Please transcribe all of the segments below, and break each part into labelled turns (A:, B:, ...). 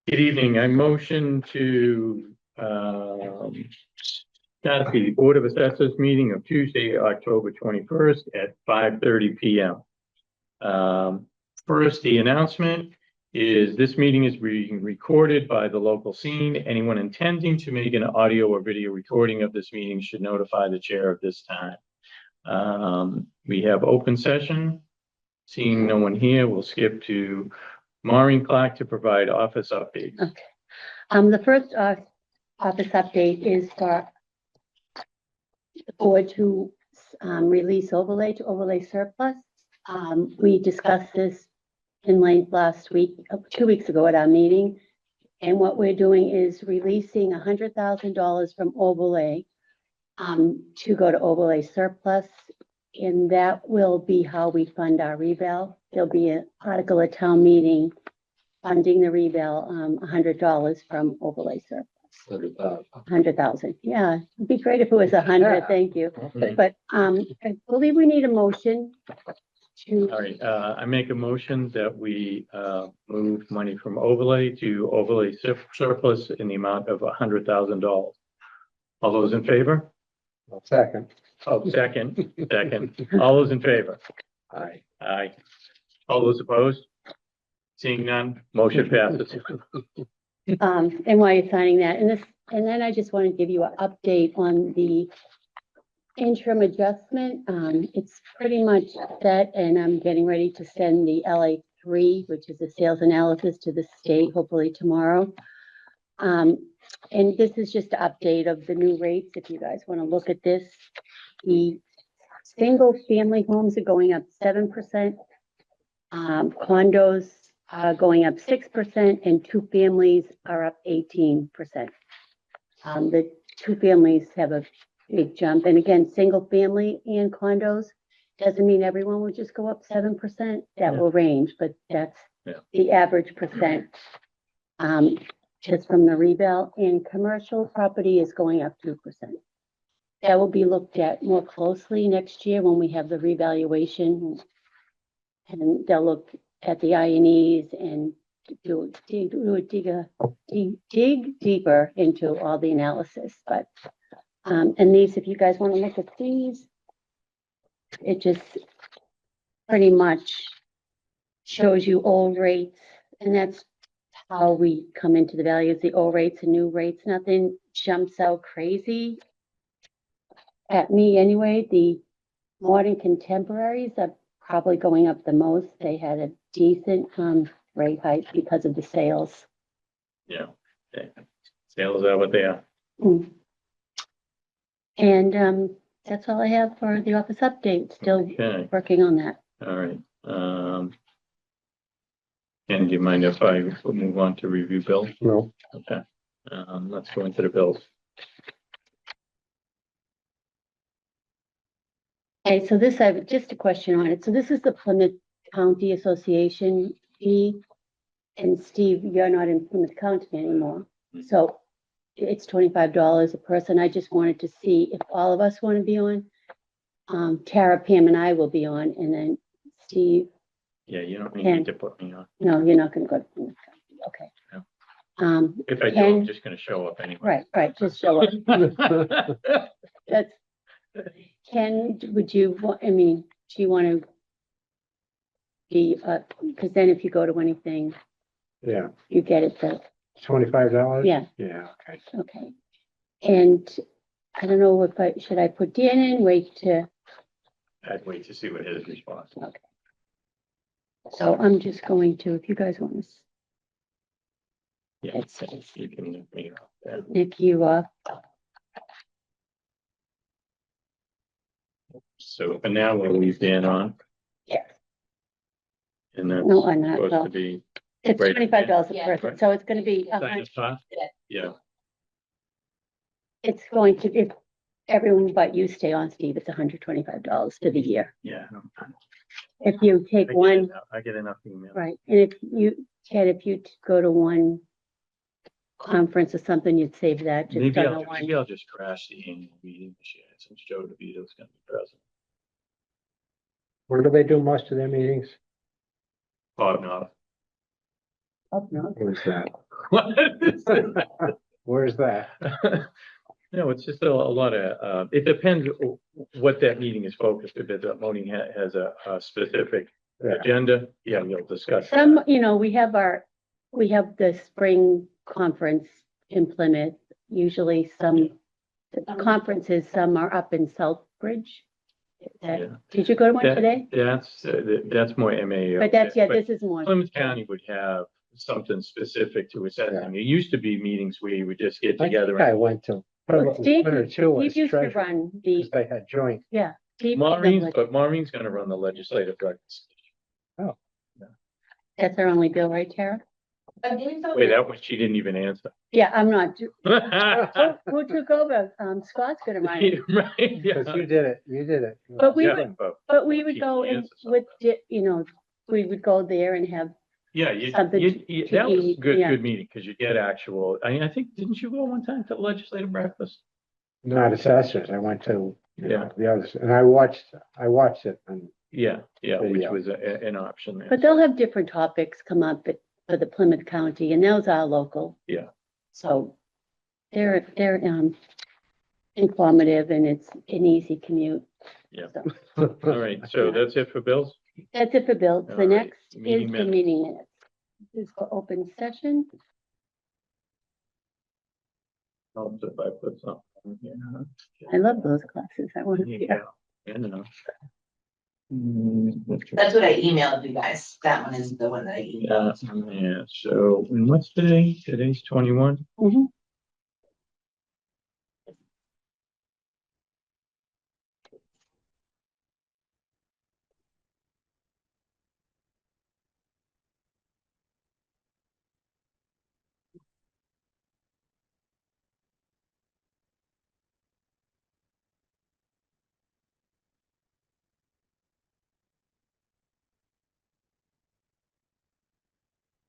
A: Good evening. I motion to start the Board of Assessors meeting of Tuesday, October 21st at 5:30 p.m. First, the announcement is this meeting is being recorded by the local scene. Anyone intending to make an audio or video recording of this meeting should notify the chair of this time. We have open session. Seeing no one here, we'll skip to Maureen Clark to provide office updates.
B: Okay. The first office update is for the board to release overlay to overlay surplus. We discussed this in length last week, 2 weeks ago at our meeting. And what we're doing is releasing $100,000 from overlay to go to overlay surplus. And that will be how we fund our reval. There'll be an article at town meeting funding the reval, $100 from overlay surplus. 100,000. Yeah, it'd be great if it was 100. Thank you.
A: Okay.
B: But I believe we need a motion to.
A: All right, I make a motion that we move money from overlay to overlay surplus in the amount of $100,000. All those in favor?
C: Second.
A: Oh, second. All those in favor?
C: Aye.
A: Aye. All those opposed? Seeing none, motion passes.
B: And while you're signing that, and then I just want to give you an update on the interim adjustment. It's pretty much set, and I'm getting ready to send the LA3, which is a sales analysis, to the state, hopefully tomorrow. And this is just an update of the new rates. If you guys want to look at this, the single family homes are going up 7%. Condos are going up 6%, and two families are up 18%. The two families have a big jump. And again, single family and condos doesn't mean everyone will just go up 7%. That will range, but that's the average percent. Just from the reval, and commercial property is going up 2%. That will be looked at more closely next year when we have the revaluation, and they'll look at the I&Es and dig deeper into all the analysis. But and these, if you guys want to look at these, it just pretty much shows you old rates, and that's how we come into the values, the old rates and new rates. Nothing jumps out crazy at me anyway. The modern contemporaries are probably going up the most. They had a decent rate hike because of the sales.
A: Yeah, okay. Sales are what they are.
B: And that's all I have for the office update. Still working on that.
A: All right. And do you mind if I move on to review bills?
C: No.
A: Okay. Let's go into the bills.
B: Okay, so this, I have just a question on it. So this is the Plymouth County Association fee. And Steve, you're not in Plymouth County anymore. So it's $25 a person. I just wanted to see if all of us want to be on. Tara, Pam, and I will be on, and then Steve.
A: Yeah, you don't need to put me on.
B: No, you're not going to go to Plymouth County. Okay.
A: No. If I do, I'm just going to show up anyway.
B: Right. Just show up. That's. Ken, would you want? I mean, do you want to be? Because then, if you go to anything,
C: Yeah.
B: you get it for
C: $25?
B: Yeah.
C: Yeah, okay.
B: Okay. And I don't know if should I put Dan in? Wait to.
A: I'd wait to see what his response is.
B: Okay. So I'm just going to, if you guys want to.
A: Yeah,
B: Let's
A: you can look me up there.
B: Nick you up.
A: So for now, we'll leave Dan on.
B: Yeah.
A: And that's
B: No, I'm not.
A: supposed
B: Well,
A: to be.
B: it's
A: right.
B: $25 a person,
A: Right.
B: so it's going to be.
A: Sign us off? Yeah.
B: It's going to be, if everyone but you stay on, Steve, it's $125 for the year.
A: Yeah.
B: If you take one,
A: I get enough emails.
B: right, and if you, Ted, if you go to one conference or something, you'd save that. Just
A: Maybe
B: on the
A: maybe I'll just crash the annual meeting this year since Joe DeVito's gonna be present.
C: Where do they do most of their meetings?
A: Bob Knopf.
B: Up north.
C: Where's that?
A: What is it?
C: Where's that?
A: No, it's just a lot of, it depends what that meeting is focused. If that meeting has a specific
C: Yeah.
A: agenda, yeah, we'll discuss.
B: Some,
A: that.
B: you know, we have the spring conference in Plymouth. Usually some conferences, some are up in Southbridge.
A: Yeah.
B: Did you go to one
A: That-
B: today?
A: That's more MA.
B: But that's, yeah, this is more.
A: Plymouth County would have something specific to assessing. It used to be meetings where you would just get
C: I
A: together.
C: think I went to
B: Well, Steve,
C: one or two as
B: Steve used to
C: treasurer,
B: run the,
C: because they had joint.
B: yeah. Steve-
A: But Maureen's gonna run the legislative records.
B: That's our only bill, right, Tara?
A: Wait, that one, she didn't even answer.
B: Yeah, I'm not. Who took over? Scott's gonna run it.
A: Right, yeah.
C: Because you did it.
B: But we
A: Yeah,
B: would- But we would go in with, you know, we would go there and have,
A: Yeah,
B: something to
A: that was
B: eat,
A: good,
B: yeah.
A: good meeting, because you get actual, I think, didn't you go one time to legislative breakfast?
C: Not assessors. I went to, you know,
A: Yeah.
C: the others, and I watched it, and
A: Yeah, which
C: Video.
A: was an option there.
B: but they'll have different topics come up for the Plymouth County, and those are local.
A: Yeah.
B: So they're informative, and it's an easy commute.
A: Yeah.
B: So
A: All right, so that's it for bills?
B: that's it for bills. The
A: All right,
B: next is
A: meeting
B: the
A: minutes.
B: meeting minutes. This is for open session.
A: Helps if I put something in here, huh?
B: I love those classes. I want to be.
A: Yeah, I know.
D: That's what I emailed you guys. That one is the one that I
A: Yeah,
D: emailed.
A: yeah, so, and what's today? Today's 21?
B: Mhm.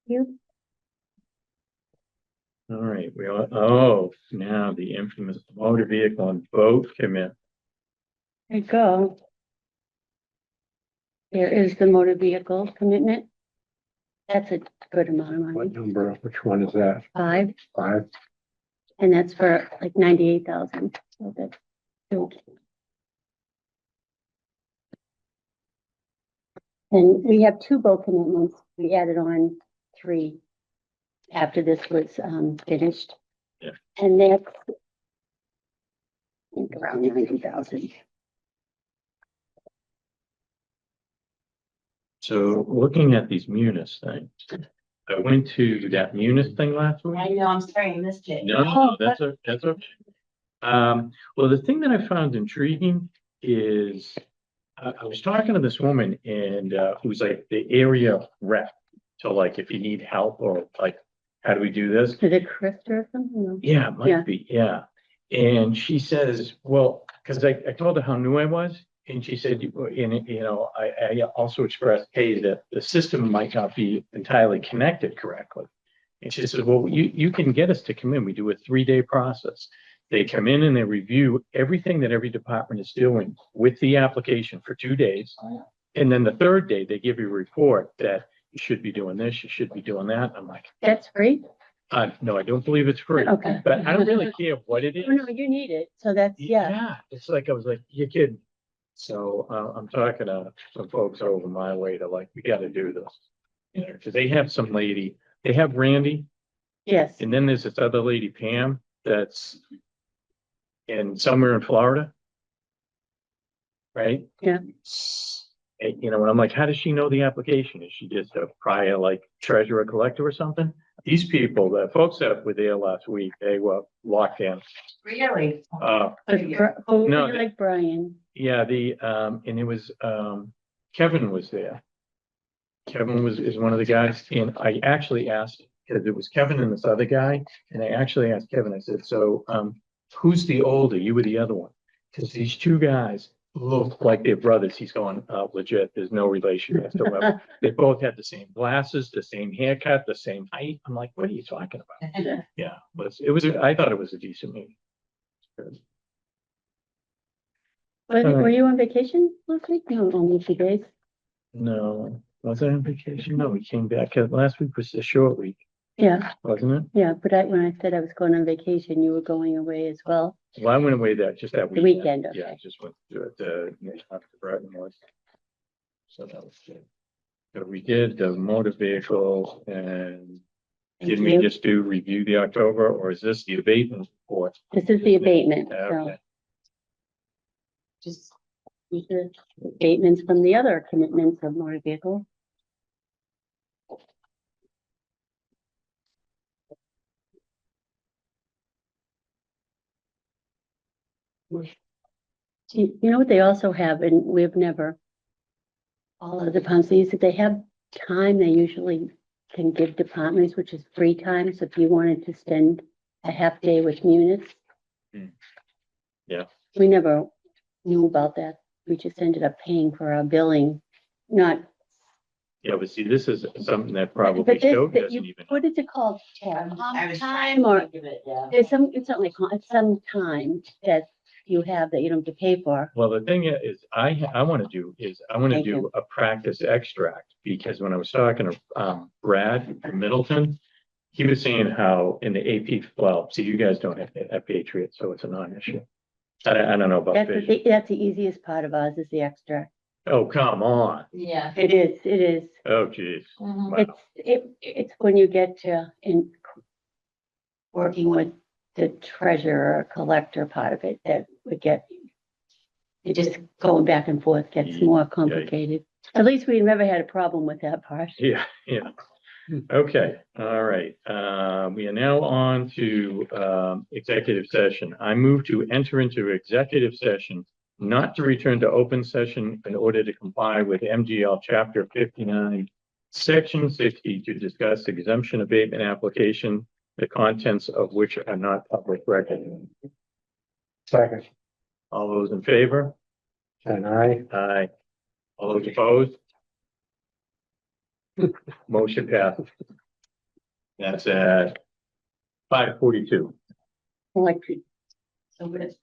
B: You,
A: All right, now the infamous motor vehicle and boat commit.
B: there you go. There is the motor vehicle commitment. That's a good amount of
C: what
B: money.
C: number, which one is that?
B: 5,
C: 5?
B: and that's for like 98,000. So that's still. And we have 2 boat commitments. We added on 3 after this was finished.
A: Yeah.
B: And that's I think around 90,000.
A: So looking at these Munis things, I went to that Munis thing last week.
D: I know, I'm sorry, I missed it.
A: No, that's okay. Well, the thing that I found intriguing is I was talking to this woman and who's like the area rep. So like if you need help or like, how do we do this?
B: Is it Krista or something? No.
A: Yeah, it
B: Yeah.
A: might be, yeah. And she says, well, because I told her how new I was, and she said, I also expressed, hey, that the system might not be entirely connected correctly. And she said, well, you can get us to come in. We do a 3-day process. They come in and they review everything that every department is doing with the application for 2 days. And then the 3rd day, they give you a report that you should be doing this, you should be doing that. I'm like,
B: That's free?
A: no, I don't believe it's free.
B: Okay.
A: But I don't really care what it is.
B: Oh, no, you need it. So that's, yeah.
A: It's like, I was like, you're kidding. So, I'm talking to some folks over my way to like, we gotta do this. You know, cause they have some lady, they have Randy,
B: Yes.
A: and then there's this other lady, Pam, that's somewhere in Florida. Right?
B: Yeah.
A: And, and I'm like, how does she know the application? Is she just a prior like treasurer collector or something? These people, the folks that were there last week, they were locked in.
D: Really?
A: Uh,
B: Oh,
A: No,
B: you like Brian.
A: Yeah, and it was, Kevin was there. Kevin is one of the guys, and I actually asked, because it was Kevin and this other guy, and I actually asked Kevin, I said, so, who's the older, you or the other one? Because these 2 guys look like they're brothers. He's going, legit, there's no relation whatsoever. They both had the same glasses, the same haircut, the same height. I'm like, what are you talking about? Yeah, but I thought it was a decent meeting.
B: Were you on vacation last week? No, only a few days.
A: No, Was I on vacation? No, we came back. Last week was a short week,
B: Yeah,
A: wasn't it?
B: yeah, but when I said I was going on vacation, you were going away as well.
A: Well, I went away just that
B: The
A: weekend.
B: weekend,
A: Yeah,
B: okay.
A: just went to after Bretton was. So that was good. So we did the motor vehicle and
B: Thank
A: didn't we
B: you.
A: just review the October, or is this the abatement report?
B: This is the abatement, so
A: Okay,
B: just these are abatements from the other commitments of motor vehicle. You know what they also have, and we've never, all of the departments, they have time they usually can give departments, which is free time. So if you wanted to spend a half day with Munis.
A: Yeah.
B: We never knew about that. We just ended up paying for our billing, not.
A: yeah, but see, this is something that probably
B: But this,
A: Stoughton doesn't even.
B: what is it called?
D: I was trying
B: Time
D: to
B: or
D: think of it, yeah.
B: there's it's not like, it's some time that you have that you don't have to pay for.
A: Well, the thing is, I want to do
B: Thank
A: do
B: you.
A: a practice extract, because when I was talking to Brad from Middleton, he was saying how in the AP, well, see, you guys don't have a Patriot, so it's a non-issue. I don't know about
B: That's
A: vision.
B: that's the easiest part of ours is the extra.
A: Oh, come on.
D: Yeah.
B: It is.
A: Oh, geez.
D: Mhm.
A: Wow.
B: It's when you get to in working with the treasurer, collector part of it that would get, it just going back and forth gets
A: Yeah,
B: more complicated. At least we never had a problem with that part.
A: Yeah, yeah. Okay, all right. We are now on to executive session. I move to enter into executive session, not to return to open session in order to comply with MGL Chapter 59, Section 60, to discuss exemption abatement application, the contents of which are not public record.
C: Second,
A: All those in favor?
C: and I,
A: Aye. All those opposed? Motion passed. That's at 5:42.
B: Like, so good.